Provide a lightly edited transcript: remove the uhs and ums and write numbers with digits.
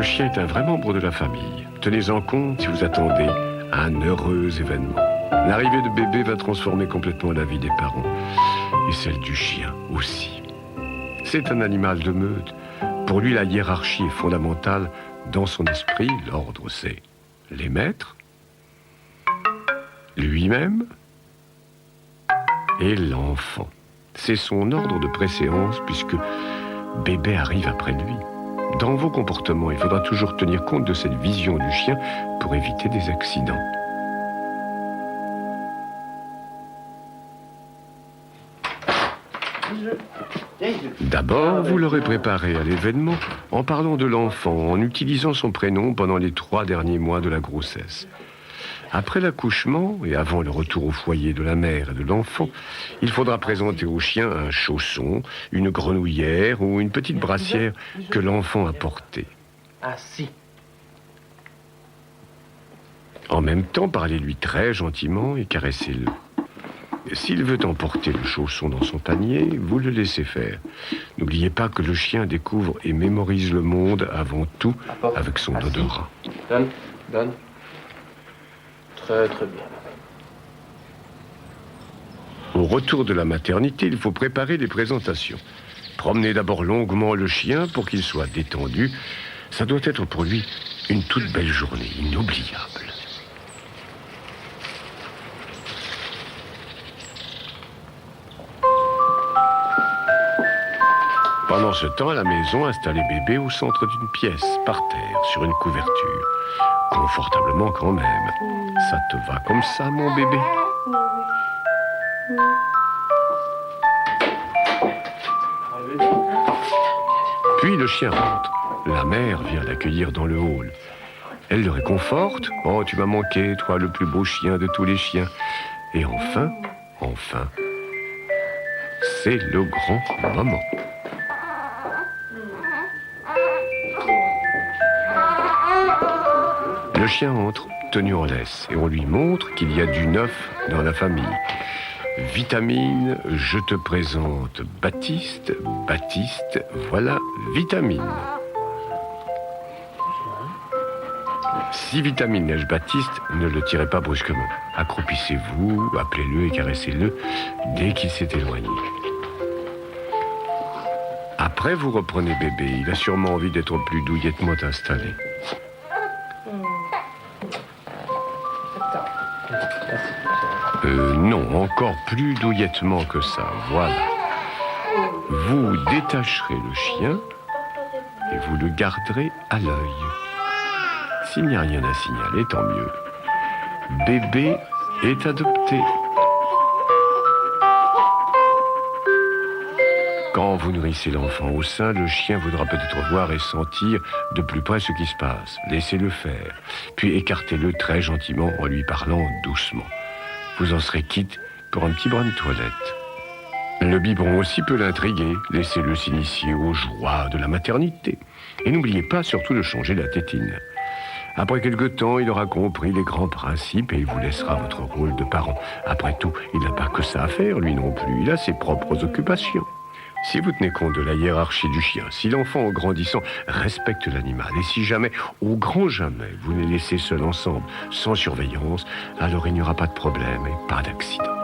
chien est un vrai membre de la famille. Tenez-en compte si vous attendez un heureux événement. L'arrivée de bébé va transformer complètement la vie des parents et celle du chien aussi. C'est un animal de meute. Pour lui, la hiérarchie est fondamentale. Dans son esprit, l'ordre, c'est les maîtres, lui-même et l'enfant. C'est son ordre de préséance puisque bébé arrive après lui. Dans vos comportements, il faudra toujours tenir compte de cette vision du chien pour éviter des accidents. D'abord, vous l'aurez préparé à l'événement en parlant de l'enfant, en utilisant son prénom pendant les 3 derniers mois de la grossesse. Après l'accouchement et avant le retour au foyer de la mère et de l'enfant, il faudra présenter au chien un chausson, une grenouillère ou une petite brassière que l'enfant a portée. Ah si. En même temps, parlez-lui très gentiment et caressez-le. S'il veut emporter le chausson dans son panier, vous le laissez faire. N'oubliez pas que le chien découvre et mémorise le monde avant tout avec son odorat. Donne. Très très bien. Au retour de la maternité, il faut préparer les présentations. Promenez d'abord longuement le chien pour qu'il soit détendu. Ça doit être pour lui une toute belle journée, inoubliable. Pendant ce temps, à la maison, installez bébé au centre d'une pièce, par terre, sur une couverture. Confortablement quand même. Ça te va comme ça, mon bébé? Puis le chien rentre. La mère vient l'accueillir dans le hall. Elle le réconforte. « Oh, tu m'as manqué, toi, le plus beau chien de tous les chiens. » Et enfin, c'est le grand moment. Le chien entre, tenu en laisse, et on lui montre qu'il y a du neuf dans la famille. Vitamine, je te présente Baptiste. Baptiste, voilà Vitamine. Si Vitamine lèche Baptiste, ne le tirez pas brusquement. Accroupissez-vous, appelez-le et caressez-le dès qu'il s'est éloigné. Après, vous reprenez bébé. Il a sûrement envie d'être plus douillettement installé. Non, encore plus douillettement que ça, voilà. Vous détacherez le chien et vous le garderez à l'œil. S'il n'y a rien à signaler, tant mieux. Bébé est adopté. Quand vous nourrissez l'enfant au sein, le chien voudra peut-être voir et sentir de plus près ce qui se passe. Laissez-le faire, puis écartez-le très gentiment en lui parlant doucement. Vous en serez quitte pour un petit brin de toilette. Le biberon aussi peut l'intriguer. Laissez-le s'initier aux joies de la maternité. Et n'oubliez pas surtout de changer la tétine. Après quelque temps, il aura compris les grands principes et il vous laissera votre rôle de parent. Après tout, il n'a pas que ça à faire, lui non plus. Il a ses propres occupations. Si vous tenez compte de la hiérarchie du chien, si l'enfant en grandissant respecte l'animal, et si jamais, au grand jamais, vous les laissez seuls ensemble, sans surveillance, alors il n'y aura pas de problème et pas d'accident.